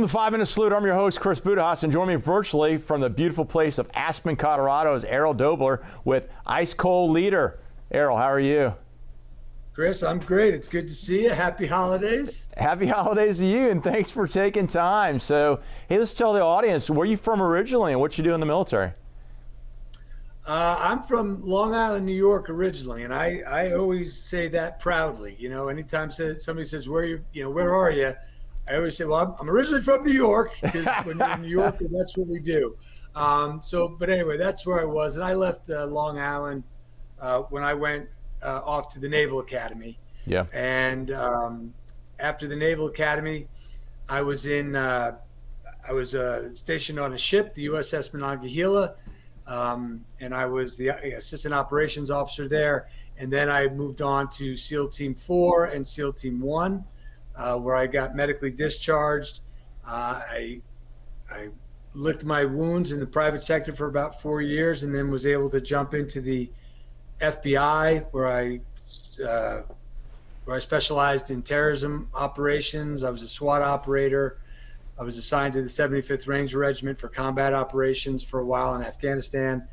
Welcome to 5 Minute Salute. I'm your host, Chris Budihas, and join me virtually from the beautiful place of Aspen, Colorado is Errol Doebler with Ice Cold Leader. Errol, how are you? Chris, I'm great. It's good to see you. Happy holidays. Happy holidays to you, and thanks for taking time. So, hey, let's tell the audience, where are you from originally and what you do in the military? I'm from Long Island, New York originally, and I always say that proudly. You know, anytime somebody says, where are you? I always say, well, I'm originally from New York, because when you're in New York, that's what we do. But anyway, that's where I was. And I left Long Island when I went off to the Naval Academy. Yeah. And after the Naval Academy, I was stationed on a ship, the USS Monongahela, and I was the assistant operations officer there. And then I moved on to SEAL Team 4 and SEAL Team 1. Where I got medically discharged. I licked my wounds in the private sector for about 4 years, and then was able to jump into the FBI, where I specialized in terrorism operations. I was a SWAT operator. I was assigned to the 75th Ranger Regiment for combat operations for a while in Afghanistan.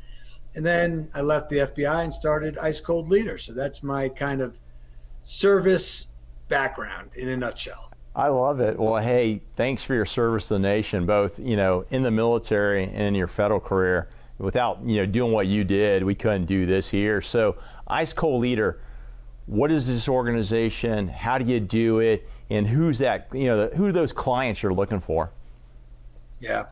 And then I left the FBI and started Ice Cold Leader. So that's my kind of service background in a nutshell. I love it. Well, hey, thanks for your service to the nation, both, in the military and in your federal career. Without, doing what you did, we couldn't do this here. So Ice Cold Leader, what is this organization? How do you do it? And who's that, who are those clients you're looking for? Yeah.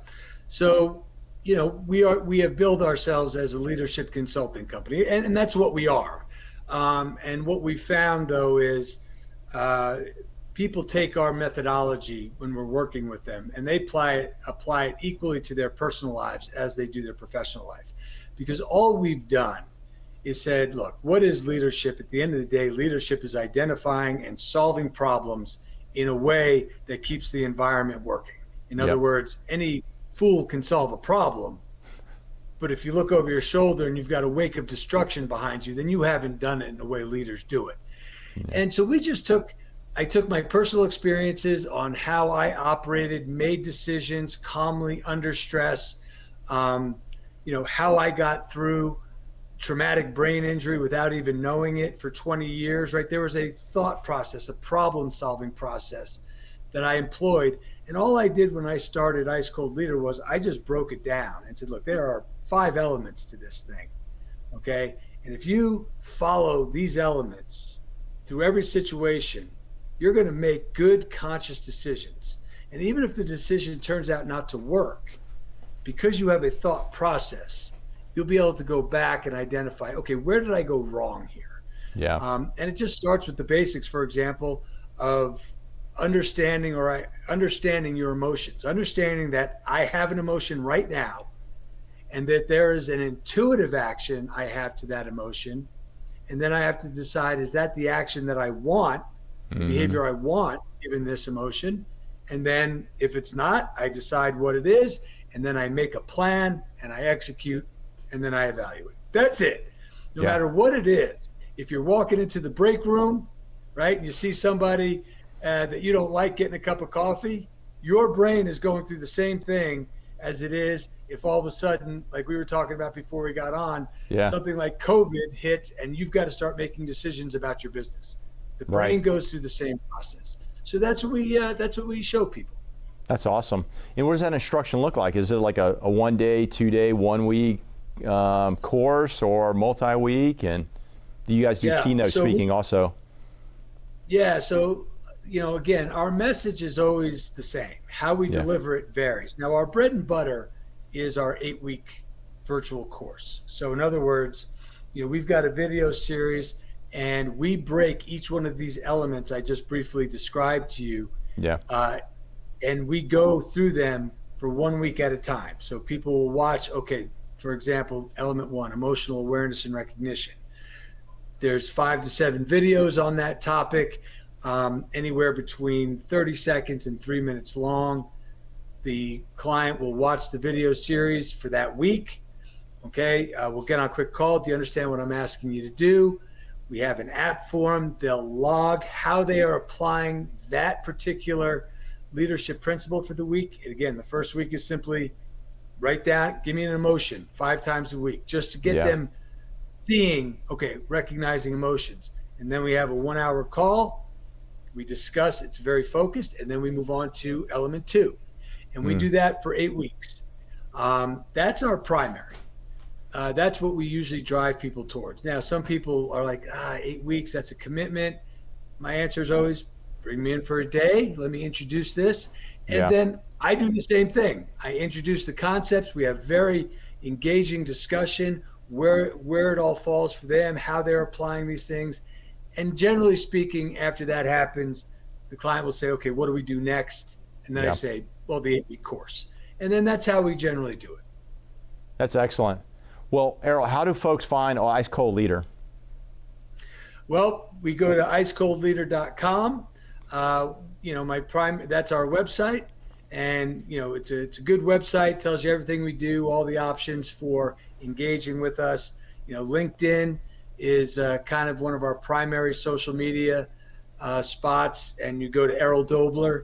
So, we have built ourselves as a leadership consulting company, and that's what we are. And what we found, though, is people take our methodology when we're working with them, and they apply it equally to their personal lives as they do their professional life. Because all we've done is said, look, what is leadership? At the end of the day, leadership is identifying and solving problems in a way that keeps the environment working. In other words, any fool can solve a problem, but if you look over your shoulder and you've got a wake of destruction behind you, then you haven't done it in the way leaders do it. And so I took my personal experiences on how I operated, made decisions calmly under stress, how I got through traumatic brain injury without even knowing it for 20 years, right? There was a thought process, a problem-solving process that I employed. And all I did when I started Ice Cold Leader was I just broke it down and said, look, there are 5 elements to this thing, okay? And if you follow these elements through every situation, you're going to make good, conscious decisions. And even if the decision turns out not to work, because you have a thought process, you'll be able to go back and identify, okay, where did I go wrong here? Yeah. And it just starts with the basics, for example, of understanding your emotions, understanding that I have an emotion right now, and that there is an intuitive action I have to that emotion. And then I have to decide, is that the action that I want, the behavior I want, given this emotion? And then if it's not, I decide what it is, and then I make a plan, and I execute, and then I evaluate. That's it. No matter what it is. If you're walking into the break room, right, and you see somebody that you don't like getting a cup of coffee, your brain is going through the same thing as it is if all of a sudden, like we were talking about before we got on, something like COVID hits and you've got to start making decisions about your business. The brain goes through the same process. So that's what we show people. That's awesome. And what does that instruction look like? Is it like a 1 day, 2 day, 1 week course, or multi-week? And do you guys do keynote speaking also? Yeah. So, again, our message is always the same. How we deliver it varies. Now, our bread and butter is our 8-week virtual course. So in other words, we've got a video series, and we break each one of these elements I just briefly described to you. And we go through them for 1 week at a time. So people will watch, okay, for example, element 1, emotional awareness and recognition. There's 5 to 7 videos on that topic, anywhere between 30 seconds and 3 minutes long. The client will watch the video series for that week. Okay, we'll get on a quick call. Do you understand what I'm asking you to do? We have an app for them. They'll log how they are applying that particular leadership principle for the week. And again, the first week is simply write down, give me an emotion 5 times a week, just to get them seeing, okay, recognizing emotions. And then we have a 1-hour call. We discuss, it's very focused, and then we move on to element 2. And we do that for 8 weeks. That's our primary. That's what we usually drive people towards. Now, some people are like, 8 weeks, that's a commitment. My answer is always, bring me in for a day. Let me introduce this. And then I do the same thing. I introduce the concepts. We have very engaging discussion, where it all falls for them, how they're applying these things. And generally speaking, after that happens, the client will say, okay, what do we do next? And then I say, well, the 8-week course. And then that's how we generally do it. That's excellent. Well, Errol, how do folks find Ice Cold Leader? Well, we go to icecoldleader.com. That's our website. And, it's a good website, tells you everything we do, all the options for engaging with us. LinkedIn is kind of one of our primary social media spots. And you go to Errol Doebler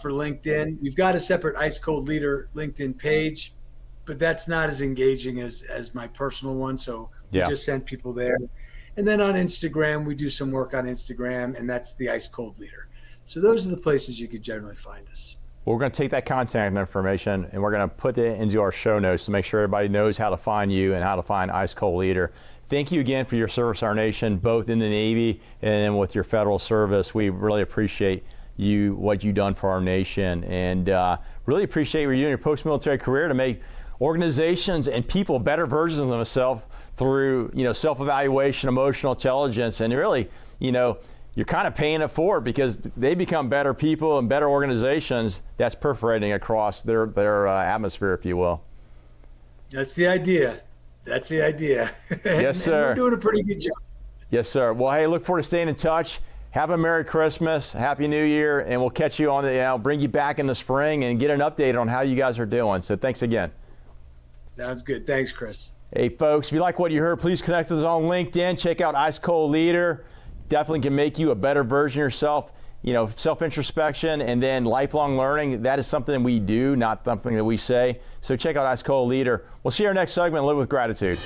for LinkedIn. We've got a separate Ice Cold Leader LinkedIn page, but that's not as engaging as my personal one. So we just send people there. And then on Instagram, we do some work on Instagram, and that's the Ice Cold Leader. So those are the places you could generally find us. Well, we're going to take that contact information and we're going to put it into our show notes to make sure everybody knows how to find you and how to find Ice Cold Leader. Thank you again for your service to our nation, both in the Navy and with your federal service. We really appreciate what you've done for our nation, and really appreciate what you're doing in your post-military career to make organizations and people better versions of themselves through, self-evaluation, emotional intelligence, and really, you're kind of paying it forward because they become better people and better organizations that's perforating across their atmosphere, if you will. That's the idea. Yes, sir. We're doing a pretty good job. Yes, sir. Well, hey, look forward to staying in touch. Have a Merry Christmas, Happy New Year, and we'll catch you on bring you back in the spring and get an update on how you guys are doing. So thanks again. Sounds good. Thanks, Chris. Hey, folks, if you like what you heard, please connect with us on LinkedIn. Check out Ice Cold Leader. Definitely can make you a better version of yourself. Self-introspection and then lifelong learning. That is something we do, not something that we say. So check out Ice Cold Leader. We'll see you in our next segment, Live with Gratitude.